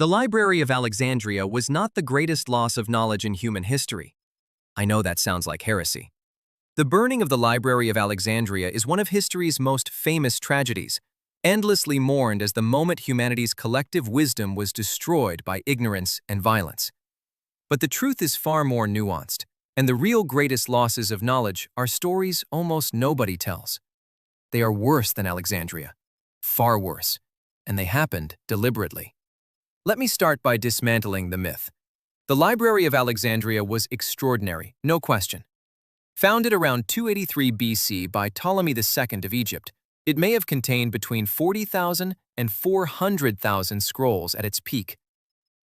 The Library of Alexandria was not the greatest loss of knowledge in human history. I know that sounds like heresy. The burning of the Library of Alexandria is one of history's most famous tragedies, endlessly mourned as the moment humanity's collective wisdom was destroyed by ignorance and violence. But the truth is far more nuanced, and the real greatest losses of knowledge are stories almost nobody tells. They are worse than Alexandria, far worse, and they happened deliberately. Let me start by dismantling the myth. The Library of Alexandria was extraordinary, no question. Founded around 283 BC by Ptolemy II of Egypt, it may have contained between 40,000 and 400,000 scrolls at its peak.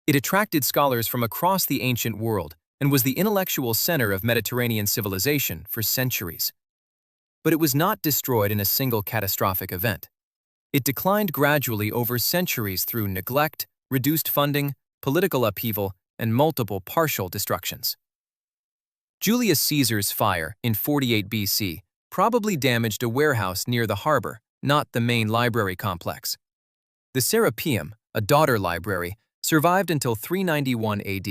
It attracted scholars from across the ancient world and was the intellectual center of Mediterranean civilization for centuries. But it was not destroyed in a single catastrophic event. It declined gradually over centuries through neglect, reduced funding, political upheaval, and multiple partial destructions. Julius Caesar's fire in 48 BC probably damaged a warehouse near the harbor, not the main library complex. The Serapeum, a daughter library, survived until 391 AD.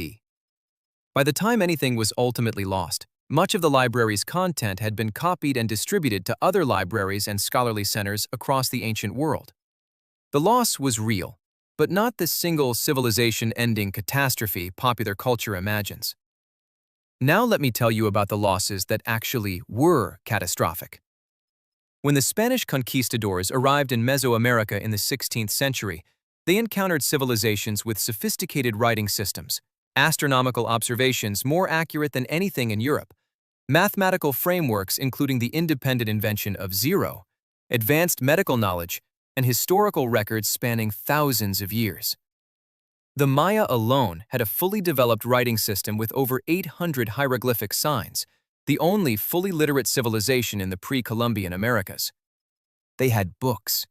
By the time anything was ultimately lost, much of the library's content had been copied and distributed to other libraries and scholarly centers across the ancient world. The loss was real, but not the single civilization-ending catastrophe popular culture imagines. Now let me tell you about the losses that actually were catastrophic. When the Spanish conquistadors arrived in Mesoamerica in the 16th century, they encountered civilizations with sophisticated writing systems, astronomical observations more accurate than anything in Europe, mathematical frameworks including the independent invention of zero, advanced medical knowledge, and historical records spanning thousands of years. The Maya alone had a fully developed writing system with over 800 hieroglyphic signs, the only fully literate civilization in the pre-Columbian Americas. They had books.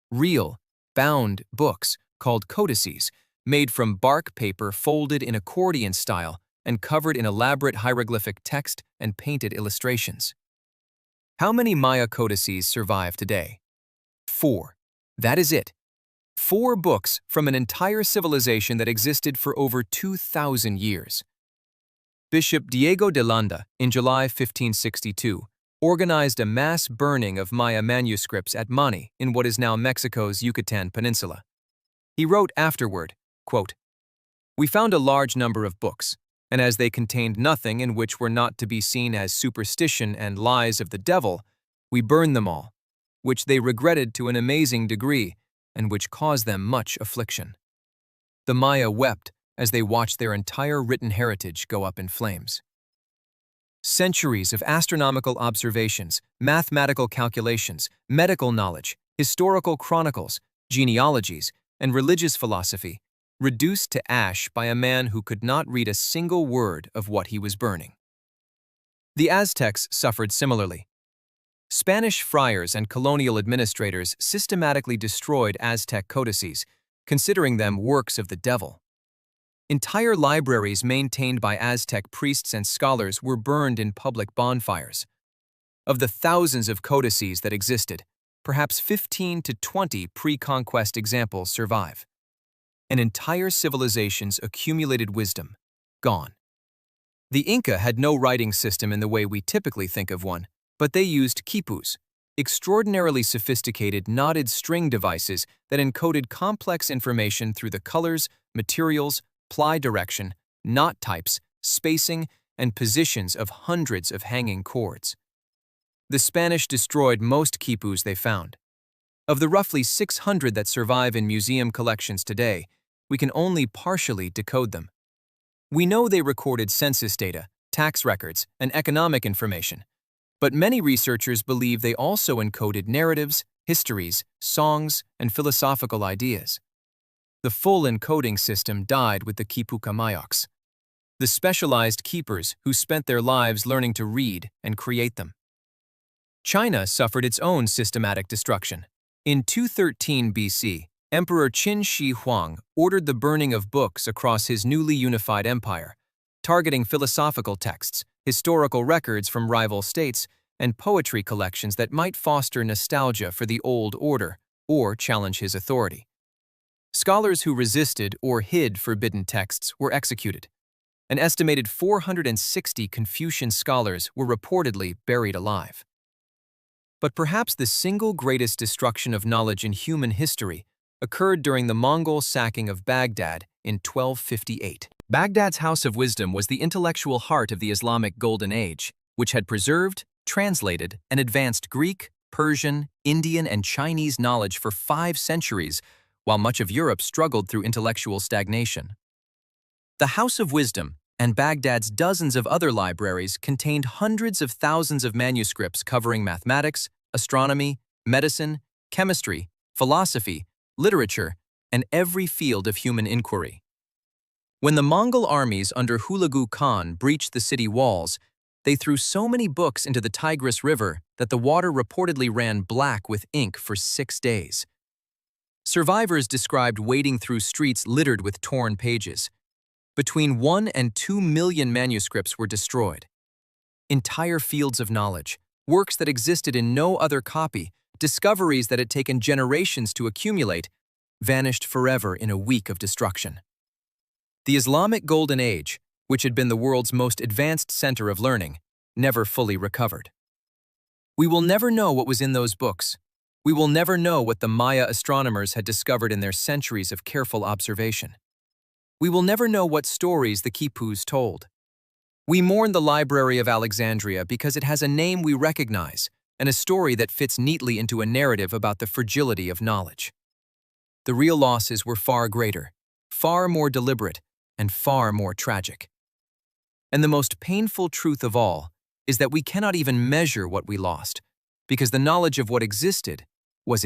Real, bound books called codices, made from bark paper folded in accordion style and covered in elaborate hieroglyphic text and painted illustrations. How many Maya codices survive today? 4. That is it. 4 books from an entire civilization that existed for over 2,000 years. Bishop Diego de Landa, in July 1562, organized a mass burning of Maya manuscripts at Mani in what is now Mexico's Yucatan Peninsula. He wrote afterward, quote, "We found a large number of books, and as they contained nothing in which were not to be seen as superstition and lies of the devil, we burned them all, which they regretted to an amazing degree, and which caused them much affliction." The Maya wept as they watched their entire written heritage go up in flames. Centuries of astronomical observations, mathematical calculations, medical knowledge, historical chronicles, genealogies, and religious philosophy reduced to ash by a man who could not read a single word of what he was burning. The Aztecs suffered similarly. Spanish friars and colonial administrators systematically destroyed Aztec codices, considering them works of the devil. Entire libraries maintained by Aztec priests and scholars were burned in public bonfires. Of the thousands of codices that existed, perhaps 15 to 20 pre-conquest examples survive. An entire civilization's accumulated wisdom, gone. The Inca had no writing system in the way we typically think of one, but they used quipus, extraordinarily sophisticated knotted string devices that encoded complex information through the colors, materials, ply direction, knot types, spacing, and positions of hundreds of hanging cords. The Spanish destroyed most quipus they found. Of the roughly 600 that survive in museum collections today, we can only partially decode them. We know they recorded census data, tax records, and economic information, but many researchers believe they also encoded narratives, histories, songs, and philosophical ideas. The full encoding system died with the Quipuca Mayox, the specialized keepers who spent their lives learning to read and create them. China suffered its own systematic destruction. In 213 BC, Emperor Qin Shi Huang ordered the burning of books across his newly unified empire, targeting philosophical texts, historical records from rival states, and poetry collections that might foster nostalgia for the old order or challenge his authority. Scholars who resisted or hid forbidden texts were executed. An estimated 460 Confucian scholars were reportedly buried alive. But perhaps the single greatest destruction of knowledge in human history occurred during the Mongol sacking of Baghdad in 1258. Baghdad's House of Wisdom was the intellectual heart of the Islamic Golden Age, which had preserved, translated, and advanced Greek, Persian, Indian, and Chinese knowledge for 5 centuries, while much of Europe struggled through intellectual stagnation. The House of Wisdom and Baghdad's dozens of other libraries contained hundreds of thousands of manuscripts covering mathematics, astronomy, medicine, chemistry, philosophy, literature, and every field of human inquiry. When the Mongol armies under Hulagu Khan breached the city walls, they threw so many books into the Tigris River that the water reportedly ran black with ink for 6 days. Survivors described wading through streets littered with torn pages. Between 1 and 2 million manuscripts were destroyed. Entire fields of knowledge, works that existed in no other copy, discoveries that had taken generations to accumulate, vanished forever in a week of destruction. The Islamic Golden Age, which had been the world's most advanced center of learning, never fully recovered. We will never know what was in those books. We will never know what the Maya astronomers had discovered in their centuries of careful observation. We will never know what stories the Khipus told. We mourn the Library of Alexandria because it has a name we recognize and a story that fits neatly into a narrative about the fragility of knowledge. The real losses were far greater, far more deliberate, and far more tragic. And the most painful truth of all is that we cannot even measure what we lost, because the knowledge of what existed was